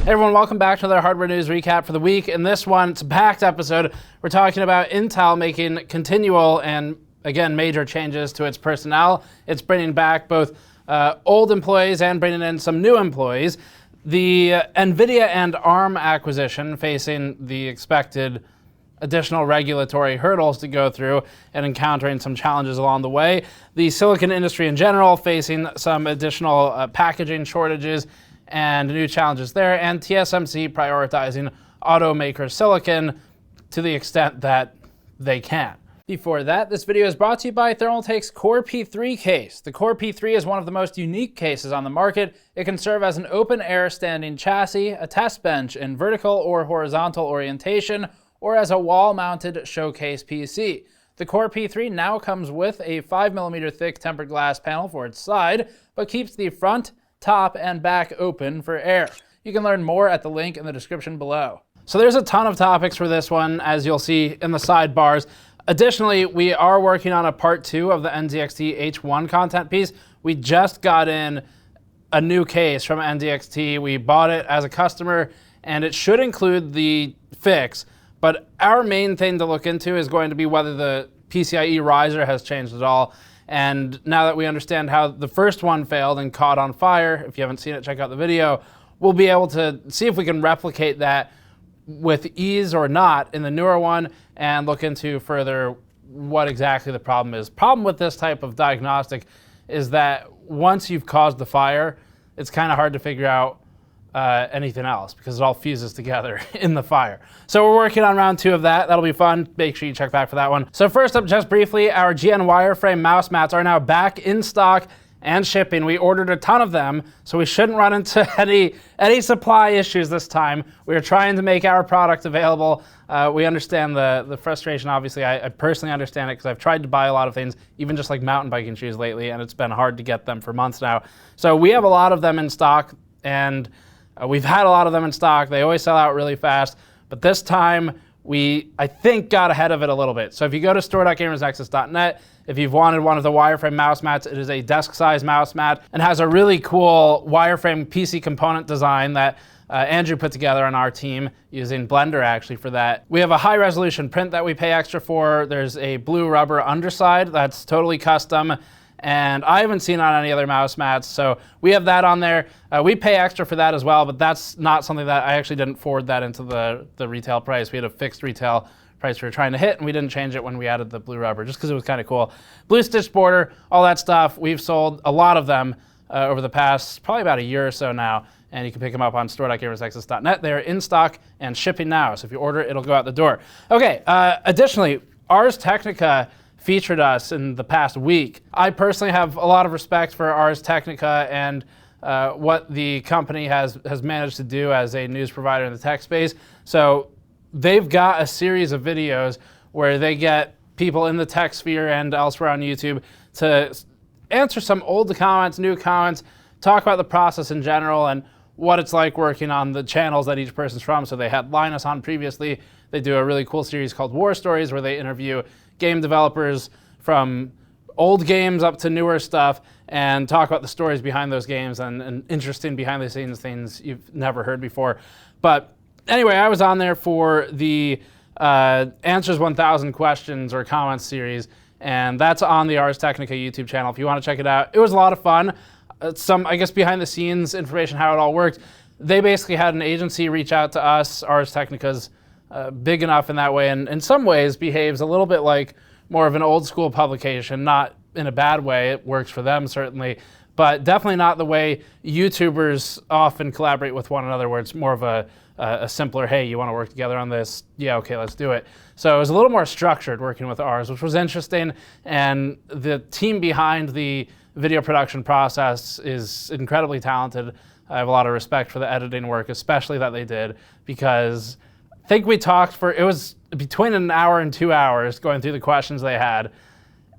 Hey everyone, welcome back to another hardware news recap for the week. In this one, it's a packed episode. We're talking about Intel making continual and, again, major changes to its personnel. It's bringing back both old employees and bringing in some new employees. The NVIDIA and Arm acquisition facing the expected additional regulatory hurdles to go through and encountering some challenges along the way. The silicon industry in general facing some additional packaging shortages and new challenges there, and TSMC prioritizing automaker silicon to the extent that they can. Before that, this video is brought to you by Thermaltake's Core P3 case. The Core P3 is one of the most unique cases on the market. It can serve as an open-air standing chassis, a test bench in vertical or horizontal orientation, or as a wall-mounted showcase PC. The Core P3 now comes with a 5mm thick tempered glass panel for its side, but keeps the front, top, and back open for air. You can learn more at the link in the description below. So there's a ton of topics for this one, as you'll see in the sidebars. Additionally, we are working on a part 2 of the NZXT H1 content piece. We just got in a new case from NZXT. We bought it as a customer, and it should include the fix, but our main thing to look into is going to be whether the PCIe riser has changed at all. And now that we understand how the first one failed and caught on fire, if you haven't seen it, check out the video, we'll be able to see if we can replicate that with ease or not in the newer one and look into further what exactly the problem is. Problem with this type of diagnostic is that once you've caused the fire, it's kind of hard to figure out anything else because it all fuses together in the fire. So we're working on round 2 of that. That'll be fun. Make sure you check back for that one. So first up, just briefly, our GN wireframe mouse mats are now back in stock and shipping. We ordered a ton of them, so we shouldn't run into any supply issues this time. We are trying to make our product available. We understand the frustration, obviously. I personally understand it because I've tried to buy a lot of things, even just like mountain biking shoes lately, and it's been hard to get them for months now. So we have a lot of them in stock, and we've had a lot of them in stock. They always sell out really fast, but this time we, I think, got ahead of it a little bit. So if you go to store.gamersnexus.net, if you've wanted one of the wireframe mouse mats, it is a desk-size mouse mat and has a really cool wireframe PC component design that Andrew put together on our team using Blender actually for that. We have a high-resolution print that we pay extra for. There's a blue rubber underside that's totally custom, and I haven't seen on any other mouse mats, so we have that on there. We pay extra for that as well, but that's not something that I actually didn't forward that into the retail price. We had a fixed retail price we were trying to hit, and we didn't change it when we added the blue rubber, just because it was kind of cool. Blue stitch border, all that stuff. We've sold a lot of them over the past probably about a year or so now, and you can pick them up on store.gamersnexus.net. They're in stock and shipping now, so if you order it, it'll go out the door. Okay, additionally, Ars Technica featured us in the past week. I personally have a lot of respect for Ars Technica and what the company has managed to do as a news provider in the tech space. So they've got a series of videos where they get people in the tech sphere and elsewhere on YouTube to answer some old comments, new comments, talk about the process in general and what it's like working on the channels that each person's from. So they had Linus on previously. They do a really cool series called War Stories where they interview game developers from old games up to newer stuff and talk about the stories behind those games and interesting behind the scenes things you've never heard before. But anyway, I was on there for the Answers 1000 Questions or Comments series, and that's on the Ars Technica YouTube channel if you want to check it out. It was a lot of fun. Some, I guess, behind the scenes information, how it all worked. They basically had an agency reach out to us. Ars Technica's big enough in that way, and in some ways behaves a little bit like more of an old school publication, not in a bad way. It works for them certainly, but definitely not the way YouTubers often collaborate with one another, where it's more of a simpler, hey, you want to work together on this? Yeah, okay, let's do it. So it was a little more structured working with ours, which was interesting, and the team behind the video production process is incredibly talented. I have a lot of respect for the editing work, especially that they did, because I think we talked for, it was between an hour and 2 hours going through the questions they had,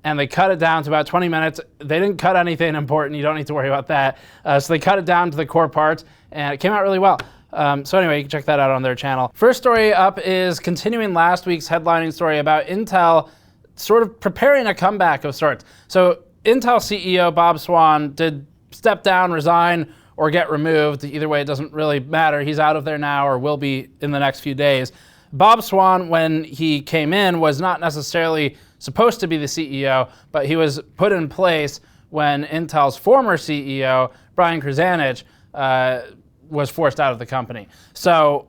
and they cut it down to about 20 minutes. They didn't cut anything important. You don't need to worry about that. So they cut it down to the core parts, and it came out really well. So anyway, you can check that out on their channel. First story up is continuing last week's headlining story about Intel sort of preparing a comeback of sorts. So Intel CEO Bob Swan did step down, resign, or get removed. Either way, it doesn't really matter. He's out of there now, or will be in the next few days. Bob Swan, when he came in, was not necessarily supposed to be the CEO, but he was put in place when Intel's former CEO, Brian Krzanich, was forced out of the company. So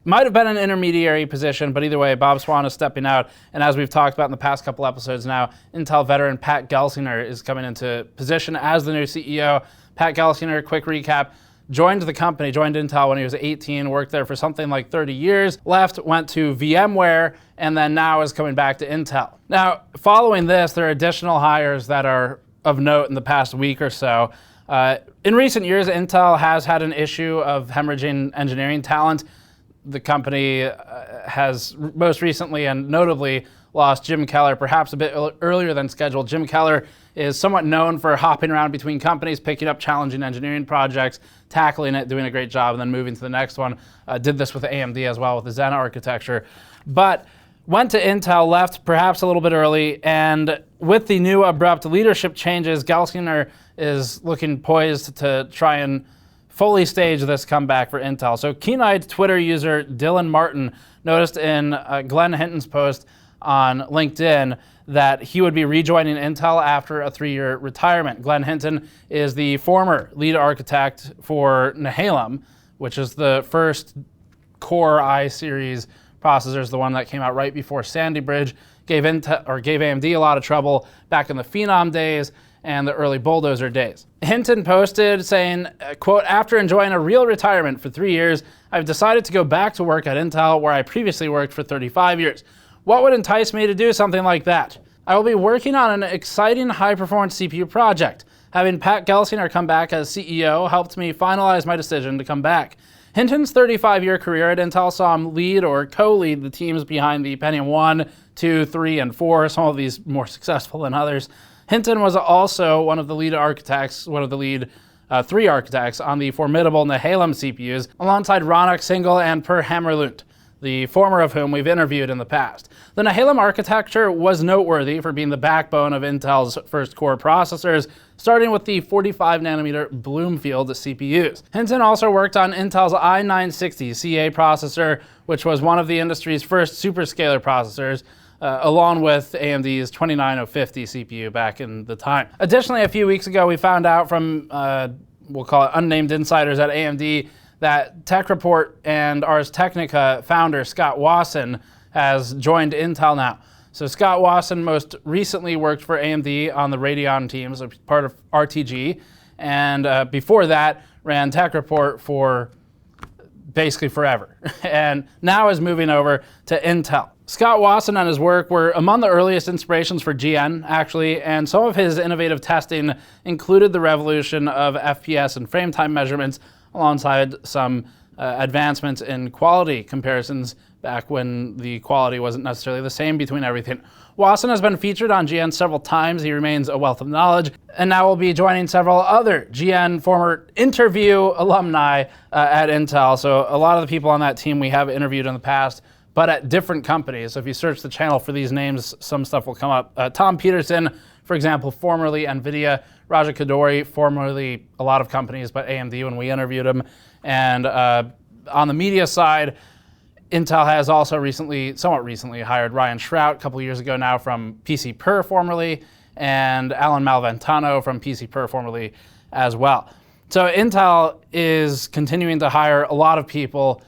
might have been an intermediary position, but either way, Bob Swan is stepping out. And as we've talked about in the past couple episodes now, Intel veteran Pat Gelsinger is coming into position as the new CEO. Pat Gelsinger, quick recap, joined the company, joined Intel when he was 18, worked there for something like 30 years, left, went to VMware, and then now is coming back to Intel. Now, following this, there are additional hires that are of note in the past week or so. In recent years, Intel has had an issue of hemorrhaging engineering talent. The company has most recently and notably lost Jim Keller, perhaps a bit earlier than scheduled. Jim Keller is somewhat known for hopping around between companies, picking up challenging engineering projects, tackling it, doing a great job, and then moving to the next one. Did this with AMD as well with the Zen architecture. But went to Intel, left perhaps a little bit early, and with the new abrupt leadership changes, Gelsinger is looking poised to try and fully stage this comeback for Intel. So keen-eyed Twitter user Dylan Martin noticed in Glenn Hinton's post on LinkedIn that he would be rejoining Intel after a 3-year retirement. Glenn Hinton is the former lead architect for Nehalem, which is the first Core i-series processors, the one that came out right before Sandy Bridge, gave AMD a lot of trouble back in the Phenom days and the early Bulldozer days. Hinton posted saying, quote, "After enjoying a real retirement for 3 years, I've decided to go back to work at Intel, where I previously worked for 35 years. What would entice me to do something like that? I will be working on an exciting high-performance CPU project. Having Pat Gelsinger come back as CEO helped me finalize my decision to come back." Hinton's 35-year career at Intel saw him lead or co-lead the teams behind the Pentium 1, 2, 3, and 4, some of these more successful than others. Hinton was also one of the lead architects, one of the lead 3 architects on the formidable Nehalem CPUs, alongside Ronak Singhal and Per Hammerlund, the former of whom we've interviewed in the past. The Nehalem architecture was noteworthy for being the backbone of Intel's first core processors, starting with the 45nm Bloomfield CPUs. Hinton also worked on Intel's i960 CA processor, which was one of the industry's first superscalar processors, along with AMD's 29050 CPU back in the time. Additionally, a few weeks ago, we found out from, we'll call it unnamed insiders at AMD, that Tech Report and Ars Technica founder Scott Wasson has joined Intel now. So Scott Wasson most recently worked for AMD on the Radeon teams, part of RTG, and before that ran Tech Report for basically forever, and now is moving over to Intel. Scott Wasson and his work were among the earliest inspirations for GN, actually, and some of his innovative testing included the revolution of FPS and frame time measurements, alongside some advancements in quality comparisons back when the quality wasn't necessarily the same between everything. Wasson has been featured on GN several times. He remains a wealth of knowledge, and now will be joining several other GN former interview alumni at Intel. So a lot of the people on that team we have interviewed in the past, but at different companies. So if you search the channel for these names, some stuff will come up. Tom Peterson, for example, formerly NVIDIA. Raja Kadori, formerly a lot of companies, but AMD when we interviewed him. And on the media side, Intel has also somewhat recently, hired Ryan Shrout a couple years ago now from PC Per formerly, and Alan Malventano from PC Per formerly as well. So Intel is continuing to hire a lot of people.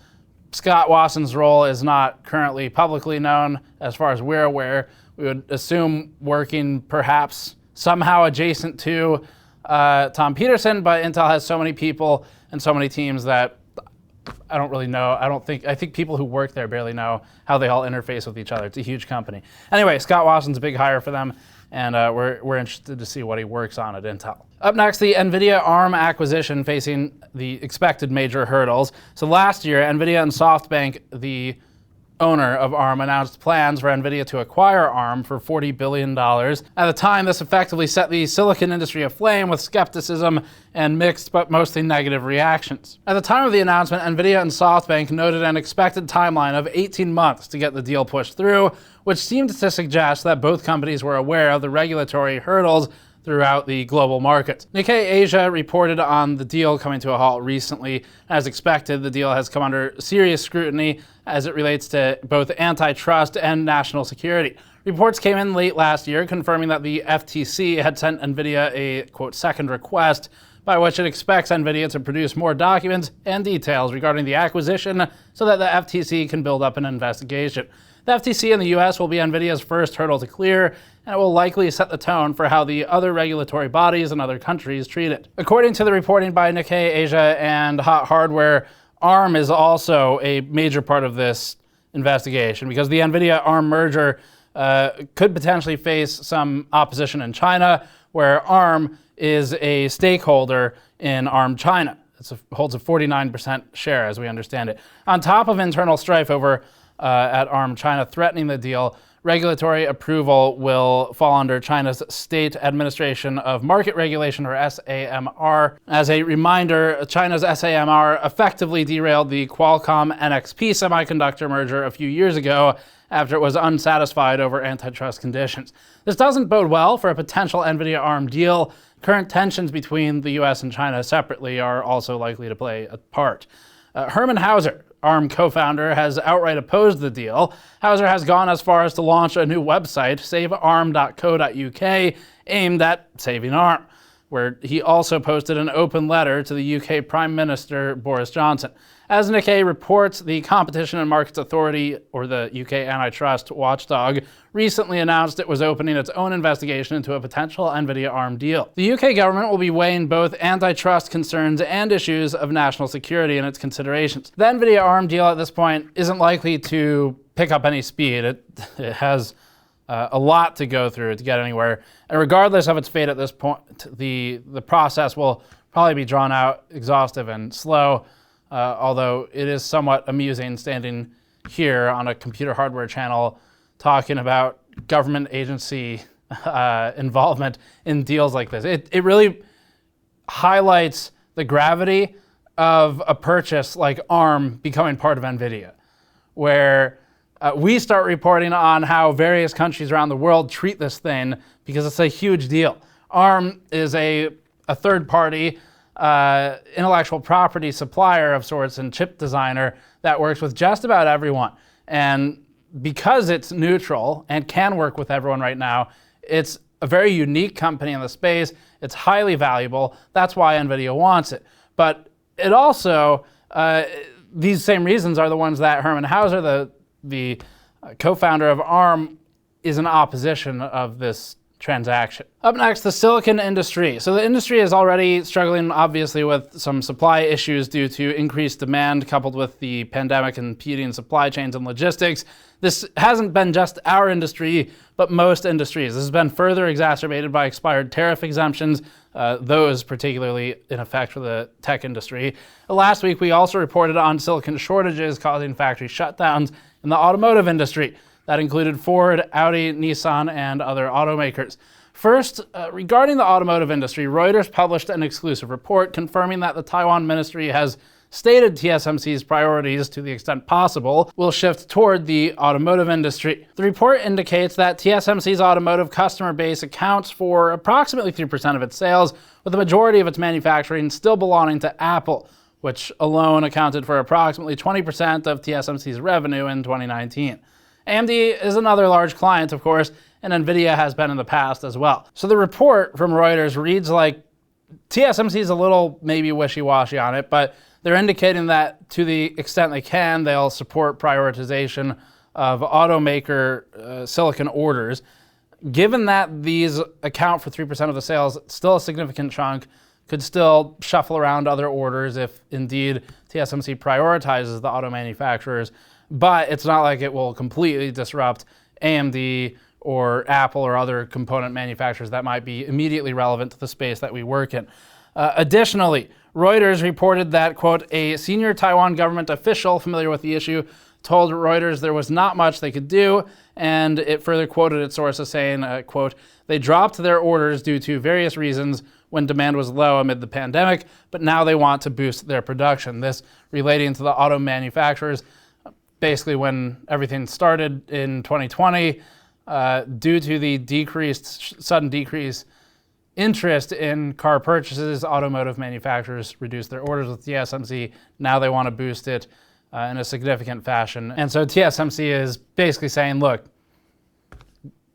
Scott Wasson's role is not currently publicly known as far as we're aware. We would assume working perhaps somehow adjacent to Tom Peterson, but Intel has so many people and so many teams that I don't really know. I think people who work there barely know how they all interface with each other. It's a huge company. Anyway, Scott Wasson's a big hire for them, and we're interested to see what he works on at Intel. Up next, the NVIDIA Arm acquisition facing the expected major hurdles. So last year, NVIDIA and SoftBank, the owner of ARM, announced plans for NVIDIA to acquire ARM for $40 billion. At the time, this effectively set the silicon industry aflame with skepticism and mixed but mostly negative reactions. At the time of the announcement, NVIDIA and SoftBank noted an expected timeline of 18 months to get the deal pushed through, which seemed to suggest that both companies were aware of the regulatory hurdles throughout the global markets. Nikkei Asia reported on the deal coming to a halt recently. As expected, the deal has come under serious scrutiny as it relates to both antitrust and national security. Reports came in late last year confirming that the FTC had sent NVIDIA a, quote, second request by which it expects NVIDIA to produce more documents and details regarding the acquisition so that the FTC can build up an investigation. The FTC in the US will be NVIDIA's first hurdle to clear, and it will likely set the tone for how the other regulatory bodies in other countries treat it. According to the reporting by Nikkei Asia and Hot Hardware, Arm is also a major part of this investigation because the NVIDIA Arm merger could potentially face some opposition in China, where Arm is a stakeholder in Arm China. It holds a 49% share, as we understand it. On top of internal strife over at Arm China threatening the deal, regulatory approval will fall under China's State Administration of Market Regulation, or SAMR. As a reminder, China's SAMR effectively derailed the Qualcomm NXP semiconductor merger a few years ago after it was unsatisfied over antitrust conditions. This doesn't bode well for a potential NVIDIA Arm deal. Current tensions between the US and China separately are also likely to play a part. Herman Hauser, Arm co-founder, has outright opposed the deal. Hauser has gone as far as to launch a new website, savearm.co.uk, aimed at saving Arm, where he also posted an open letter to the UK Prime Minister Boris Johnson. As Nikkei reports, the Competition and Markets Authority, or the UK antitrust watchdog, recently announced it was opening its own investigation into a potential NVIDIA Arm deal. The UK government will be weighing both antitrust concerns and issues of national security in its considerations. The NVIDIA Arm deal at this point isn't likely to pick up any speed. It has a lot to go through to get anywhere. And regardless of its fate at this point, the process will probably be drawn out, exhaustive, and slow. Although it is somewhat amusing standing here on a computer hardware channel talking about government agency involvement in deals like this. It really highlights the gravity of a purchase like Arm becoming part of NVIDIA, where we start reporting on how various countries around the world treat this thing because it's a huge deal. Arm is a third-party intellectual property supplier of sorts and chip designer that works with just about everyone. And because it's neutral and can work with everyone right now, it's a very unique company in the space. It's highly valuable. That's why NVIDIA wants it. But it also, these same reasons are the ones that Herman Hauser, the co-founder of Arm, is in opposition of this transaction. Up next, the silicon industry. So the industry is already struggling, obviously, with some supply issues due to increased demand coupled with the pandemic and impeding supply chains and logistics. This hasn't been just our industry, but most industries. This has been further exacerbated by expired tariff exemptions, those particularly in effect for the tech industry. Last week, we also reported on silicon shortages causing factory shutdowns in the automotive industry. That included Ford, Audi, Nissan, and other automakers. First, regarding the automotive industry, Reuters published an exclusive report confirming that the Taiwan ministry has stated TSMC's priorities, to the extent possible, will shift toward the automotive industry. The report indicates that TSMC's automotive customer base accounts for approximately 3% of its sales, with the majority of its manufacturing still belonging to Apple, which alone accounted for approximately 20% of TSMC's revenue in 2019. AMD is another large client, of course, and NVIDIA has been in the past as well. So the report from Reuters reads like TSMC is a little maybe wishy-washy on it, but they're indicating that to the extent they can, they'll support prioritization of automaker silicon orders. Given that these account for 3% of the sales, still a significant chunk, could still shuffle around other orders if indeed TSMC prioritizes the auto manufacturers. But it's not like it will completely disrupt AMD or Apple or other component manufacturers that might be immediately relevant to the space that we work in. Additionally, Reuters reported that, quote, a senior Taiwan government official familiar with the issue told Reuters there was not much they could do, and it further quoted its sources saying, quote, they dropped their orders due to various reasons when demand was low amid the pandemic, but now they want to boost their production. This relating to the auto manufacturers. Basically, when everything started in 2020, due to the sudden decrease interest in car purchases. Automotive manufacturers reduced their orders with TSMC. Now they want to boost it in a significant fashion. And so TSMC is basically saying, look,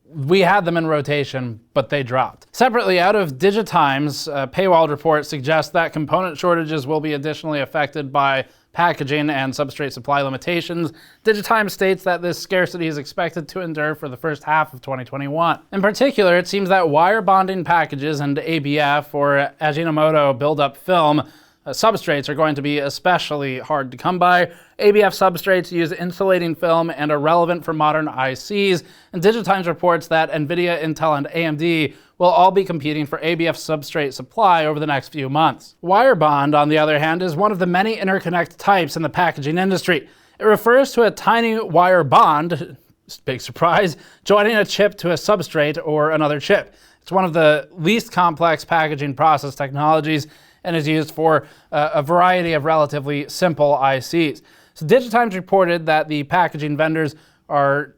we had them in rotation, but they dropped. Separately, out of Digitime's paywall report suggests that component shortages will be additionally affected by packaging and substrate supply limitations. Digitime states that this scarcity is expected to endure for the first half of 2021. In particular, it seems that wire bonding packages and ABF or Ajinomoto build-up film substrates are going to be especially hard to come by. ABF substrates use insulating film and are relevant for modern ICs, and Digitimes reports that NVIDIA, Intel, and AMD will all be competing for ABF substrate supply over the next few months. Wire bond, on the other hand, is one of the many interconnect types in the packaging industry. It refers to a tiny wire bond, big surprise, joining a chip to a substrate or another chip. It's one of the least complex packaging process technologies and is used for a variety of relatively simple ICs. So Digitimes reported that the packaging vendors are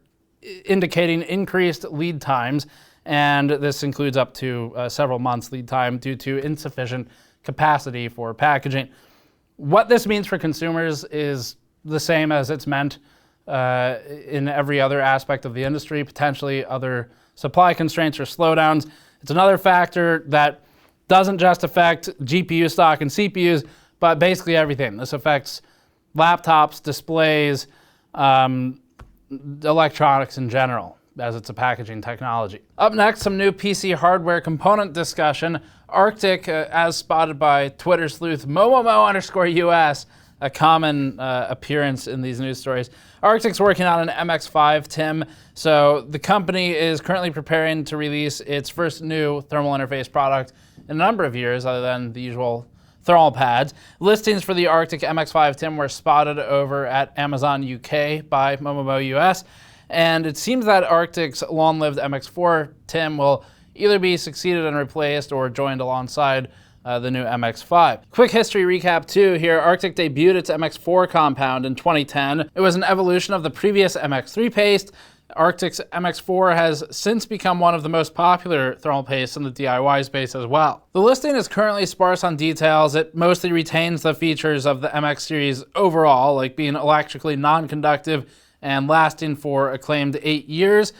indicating increased lead times, and this includes up to several months lead time due to insufficient capacity for packaging. What this means for consumers is the same as it's meant in every other aspect of the industry, potentially other supply constraints or slowdowns. It's another factor that doesn't just affect GPU stock and CPUs, but basically everything. This affects laptops, displays, electronics in general, as it's a packaging technology. Up next, some new PC hardware component discussion. Arctic, as spotted by Twitter sleuth Momomo_US, a common appearance in these news stories. Arctic's working on an MX-5 TIM, so the company is currently preparing to release its first new thermal interface product in a number of years, other than the usual thermal pads. Listings for the Arctic MX-5 TIM were spotted over at Amazon UK by Momomo US, and it seems that Arctic's long-lived MX-4 TIM will either be succeeded and replaced or joined alongside the new MX-5. Quick history recap too here. Arctic debuted its MX-4 compound in 2010. It was an evolution of the previous MX-3 paste. Arctic's MX-4 has since become one of the most popular thermal pastes in the DIY space as well. The listing is currently sparse on details. It mostly retains the features of the MX series overall, like being electrically non-conductive and lasting for a claimed 8 years.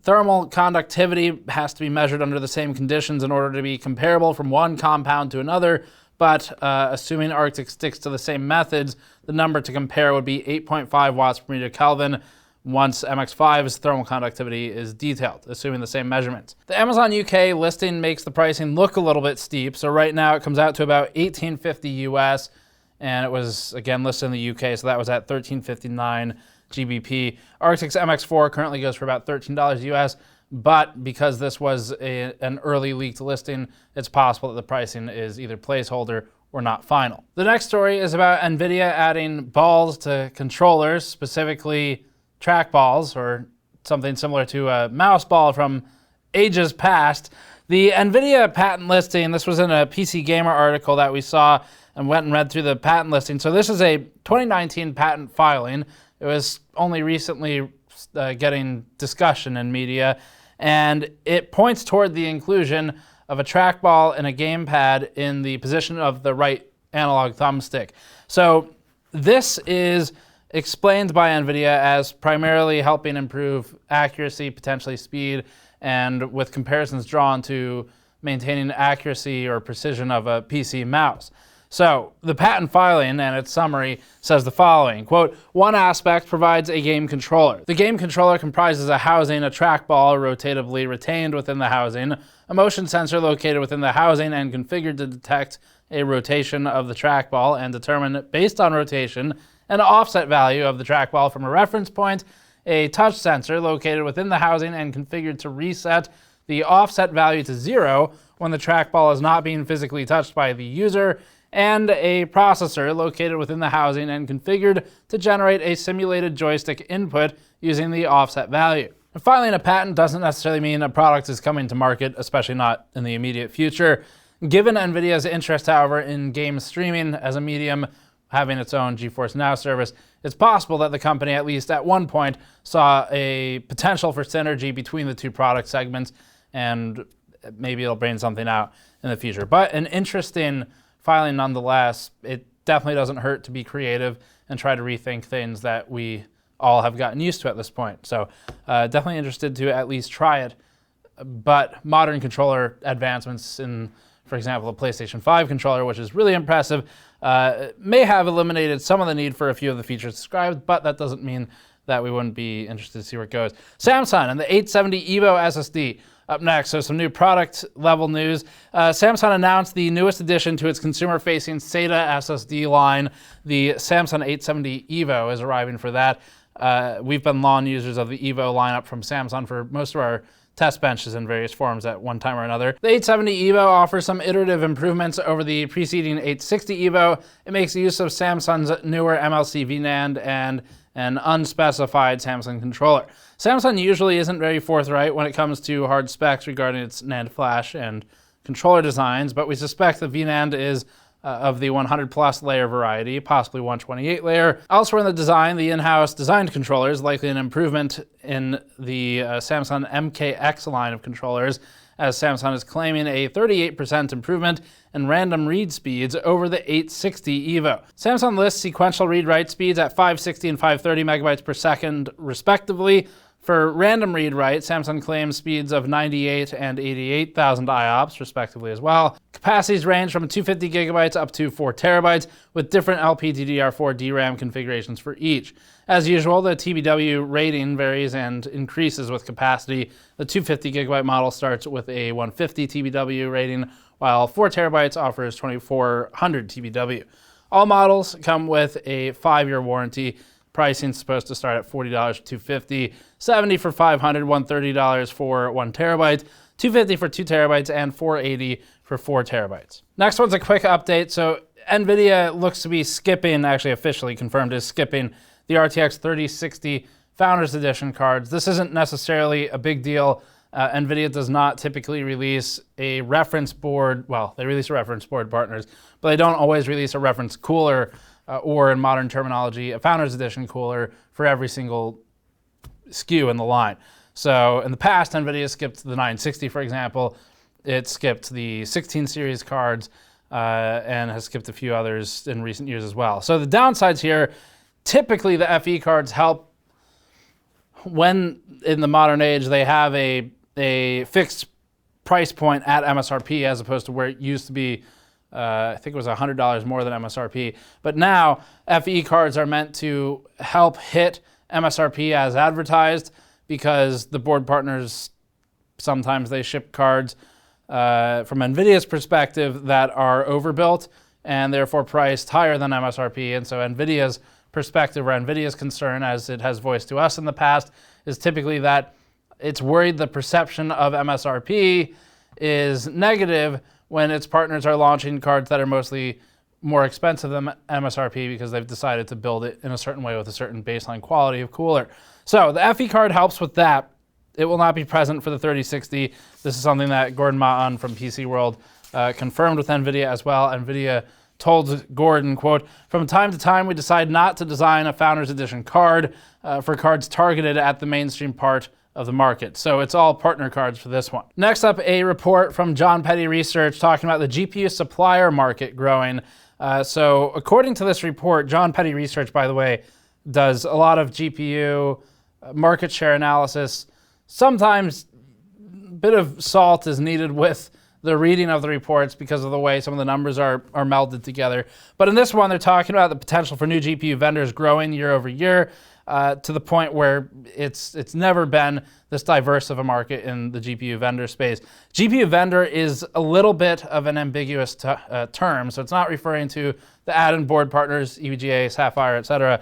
Thermal conductivity has to be measured under the same conditions in order to be comparable from one compound to another, but assuming Arctic sticks to the same methods, the number to compare would be 8.5 watts per meter Kelvin once MX-5's thermal conductivity is detailed, assuming the same measurements. The Amazon UK listing makes the pricing look a little bit steep, so right now it comes out to about $18.50 US, and it was again listed in the UK, so that was at $13.59 GBP. Arctic's MX-4 currently goes for about $13 US, but because this was an early leaked listing, it's possible that the pricing is either placeholder or not final. The next story is about NVIDIA adding balls to controllers, specifically trackballs, or something similar to a mouse ball from ages past. The NVIDIA patent listing, this was in a PC Gamer article that we saw and went and read through the patent listing. So this is a 2019 patent filing. It was only recently getting discussion in media, and it points toward the inclusion of a trackball and a gamepad in the position of the right analog thumbstick. So this is explained by NVIDIA as primarily helping improve accuracy, potentially speed, and with comparisons drawn to maintaining accuracy or precision of a PC mouse. So the patent filing and its summary says the following, quote, one aspect provides a game controller. The game controller comprises a housing, a trackball rotatively retained within the housing, a motion sensor located within the housing and configured to detect a rotation of the trackball and determine, based on rotation, an offset value of the trackball from a reference point, a touch sensor located within the housing and configured to reset the offset value to 0 when the trackball is not being physically touched by the user, and a processor located within the housing and configured to generate a simulated joystick input using the offset value. And filing a patent doesn't necessarily mean a product is coming to market, especially not in the immediate future. Given NVIDIA's interest, however, in game streaming as a medium, having its own GeForce Now service, it's possible that the company, at least at one point, saw a potential for synergy between the two product segments, and maybe it'll bring something out in the future. But an interesting filing nonetheless. It definitely doesn't hurt to be creative and try to rethink things that we all have gotten used to at this point. So definitely interested to at least try it. But modern controller advancements in, for example, the PlayStation 5 controller, which is really impressive, may have eliminated some of the need for a few of the features described, but that doesn't mean that we wouldn't be interested to see where it goes. Samsung and the 870 Evo SSD up next. So some new product level news. Samsung announced the newest addition to its consumer-facing SATA SSD line. The Samsung 870 Evo is arriving for that. We've been long users of the Evo lineup from Samsung for most of our test benches in various forms at one time or another. The 870 Evo offers some iterative improvements over the preceding 860 Evo. It makes use of Samsung's newer MLC VNAND and an unspecified Samsung controller. Samsung usually isn't very forthright when it comes to hard specs regarding its NAND flash and controller designs, but we suspect the VNAND is of the 100 plus layer variety, possibly 128 layer. Elsewhere in the design, the in-house designed controller is likely an improvement in the Samsung MKX line of controllers, as Samsung is claiming a 38% improvement in random read speeds over the 860 Evo. Samsung lists sequential read-write speeds at 560 and 530 megabytes per second, respectively. For random read-write, Samsung claims speeds of 98 and 88,000 IOPS, respectively, as well. Capacities range from 250 gigabytes up to 4 terabytes, with different LPDDR4 DRAM configurations for each. As usual, the TBW rating varies and increases with capacity. The 250 gigabyte model starts with a 150 TBW rating, while 4 terabytes offers 2400 TBW. All models come with a 5-year warranty. Pricing is supposed to start at $40 for $250, $70 for $500, $130 for 1 terabyte, $250 for 2 terabytes, and $480 for 4 terabytes. Next one's a quick update. So NVIDIA looks to be skipping, actually officially confirmed is skipping, the RTX 3060 Founders Edition cards. This isn't necessarily a big deal. NVIDIA does not typically release a reference board. Well, they release a reference board partners, but they don't always release a reference cooler or, in modern terminology, a Founders Edition cooler for every single SKU in the line. So in the past, NVIDIA skipped the 960, for example. It skipped the 16 series cards and has skipped a few others in recent years as well. So the downsides here, typically the FE cards help when in the modern age they have a fixed price point at MSRP as opposed to where it used to be. I think it was $100 more than MSRP. But now FE cards are meant to help hit MSRP as advertised, because the board partners, sometimes they ship cards from NVIDIA's perspective that are overbuilt and therefore priced higher than MSRP. And so NVIDIA's perspective, or NVIDIA's concern, as it has voiced to us in the past, is typically that it's worried the perception of MSRP is negative when its partners are launching cards that are mostly more expensive than MSRP because they've decided to build it in a certain way with a certain baseline quality of cooler. So the FE card helps with that. It will not be present for the 3060. This is something that Gordon Mahon from PC World confirmed with NVIDIA as well. NVIDIA told Gordon, quote, "From time to time we decide not to design a Founders Edition card for cards targeted at the mainstream part of the market." So it's all partner cards for this one. Next up, a report from John Petty Research talking about the GPU supplier market growing. So according to this report, John Petty Research, by the way, does a lot of GPU market share analysis. Sometimes a bit of salt is needed with the reading of the reports because of the way some of the numbers are melded together. But in this one, they're talking about the potential for new GPU vendors growing year over year to the point where it's never been this diverse of a market in the GPU vendor space. GPU vendor is a little bit of an ambiguous term, so it's not referring to the add-in board partners, EVGA, Sapphire, etc.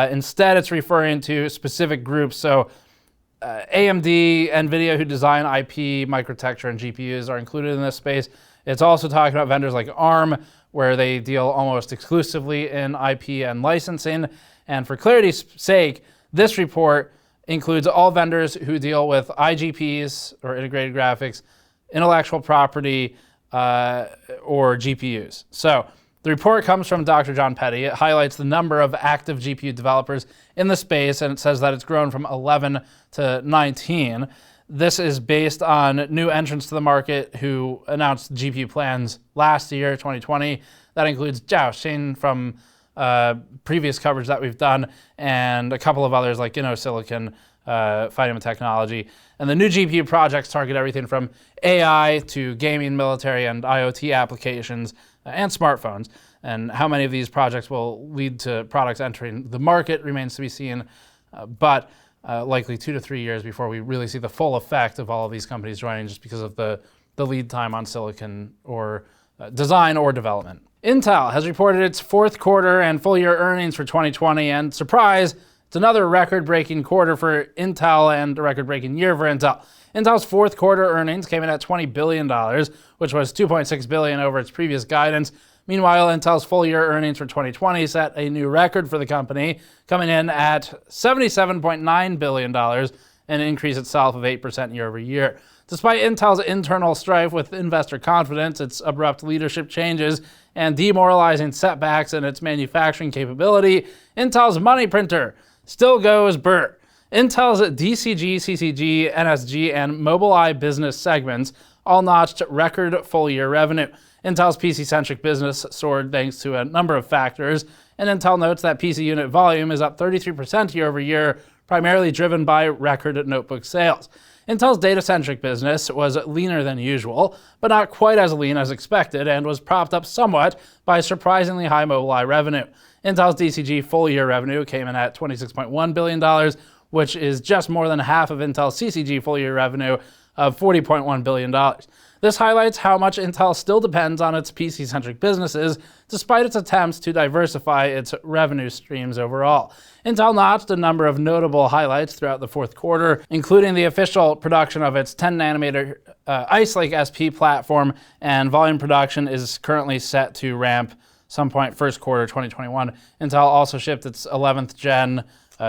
Instead, it's referring to specific groups. So AMD, NVIDIA, who design IP, microtexture, and GPUs are included in this space. It's also talking about vendors like ARM, where they deal almost exclusively in IP and licensing. And for clarity's sake, this report includes all vendors who deal with IGPs, or integrated graphics, intellectual property, or GPUs. So the report comes from Dr. John Petty. It highlights the number of active GPU developers in the space, and it says that it's grown from 11 to 19. This is based on new entrants to the market who announced GPU plans last year, 2020. That includes Jiaoxin from previous coverage that we've done, and a couple of others like InnoSilicon, Fighting Technology. And the new GPU projects target everything from AI to gaming, military, and IoT applications, and smartphones. And how many of these projects will lead to products entering the market remains to be seen, but likely 2 to 3 years before we really see the full effect of all of these companies joining, just because of the lead time on silicon or design or development. Intel has reported its fourth quarter and full year earnings for 2020, and surprise, it's another record-breaking quarter for Intel and a record-breaking year for Intel. Intel's fourth quarter earnings came in at $20 billion, which was $2.6 billion over its previous guidance. Meanwhile, Intel's full year earnings for 2020 set a new record for the company, coming in at $77.9 billion, an increase itself of 8% year over year. Despite Intel's internal strife with investor confidence, its abrupt leadership changes, and demoralizing setbacks in its manufacturing capability, Intel's money printer still goes Burke. Intel's DCG, CCG, NSG, and Mobileye business segments all notched record full-year revenue. Intel's PC-centric business soared thanks to a number of factors, and Intel notes that PC unit volume is up 33% year over year, primarily driven by record notebook sales. Intel's data-centric business was leaner than usual, but not quite as lean as expected, and was propped up somewhat by surprisingly high Mobileye revenue. Intel's DCG full-year revenue came in at $26.1 billion, which is just more than half of Intel's CCG full-year revenue of $40.1 billion. This highlights how much Intel still depends on its PC-centric businesses, despite its attempts to diversify its revenue streams overall. Intel notched a number of notable highlights throughout the fourth quarter, including the official production of its 10-nanometer Ice Lake SP platform, and volume production is currently set to ramp some point first quarter 2021. Intel also shipped its 11th gen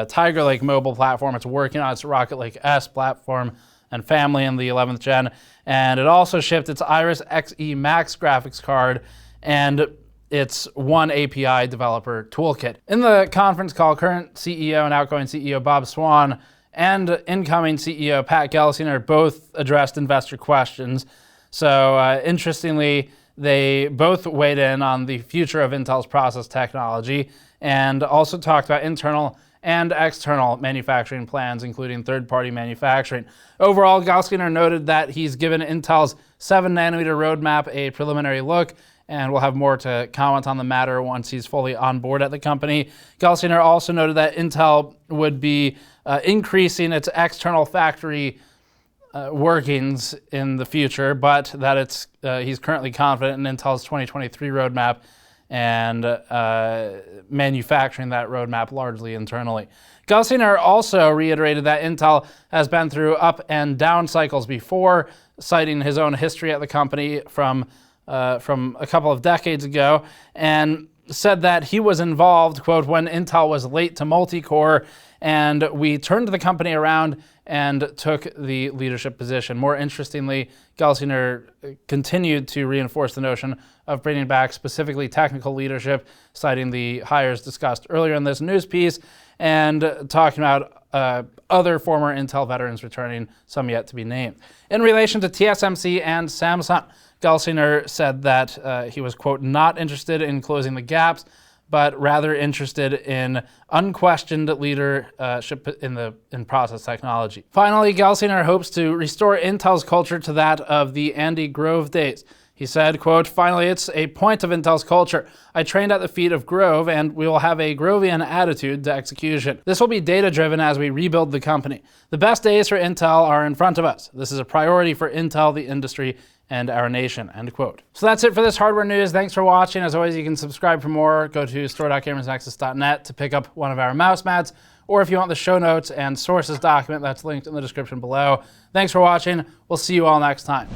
Tiger Lake mobile platform. It's working on its Rocket Lake S platform and family in the 11th gen, and it also shipped its Iris Xe Max graphics card and its One API developer toolkit. In the conference call, current CEO and outgoing CEO Bob Swan and incoming CEO Pat Gelsinger both addressed investor questions. So interestingly, they both weighed in on the future of Intel's process technology and also talked about internal and external manufacturing plans, including third-party manufacturing. Overall, Gelsinger noted that he's given Intel's 7-nanometer roadmap a preliminary look, and we'll have more to comment on the matter once he's fully on board at the company. Gelsinger also noted that Intel would be increasing its external factory workings in the future, but that he's currently confident in Intel's 2023 roadmap and manufacturing that roadmap largely internally. Gelsinger also reiterated that Intel has been through up and down cycles before, citing his own history at the company from a couple of decades ago, and said that he was involved, quote, when Intel was late to multi-core, and we turned the company around and took the leadership position. More interestingly, Gelsinger continued to reinforce the notion of bringing back specifically technical leadership, citing the hires discussed earlier in this news piece, and talking about other former Intel veterans returning, some yet to be named. In relation to TSMC and Samsung, Gelsinger said that he was, quote, not interested in closing the gaps, but rather interested in unquestioned leadership in process technology. Finally, Gelsinger hopes to restore Intel's culture to that of the Andy Grove days. He said, quote, finally, it's a point of Intel's culture. I trained at the feet of Grove, and we will have a Grovian attitude to execution. This will be data-driven as we rebuild the company. The best days for Intel are in front of us. This is a priority for Intel, the industry, and our nation, end quote. So that's it for this hardware news. Thanks for watching. As always, you can subscribe for more. Go to store.gamersnexus.net to pick up one of our mouse mats, or if you want the show notes and sources document, that's linked in the description below. Thanks for watching. We'll see you all next time.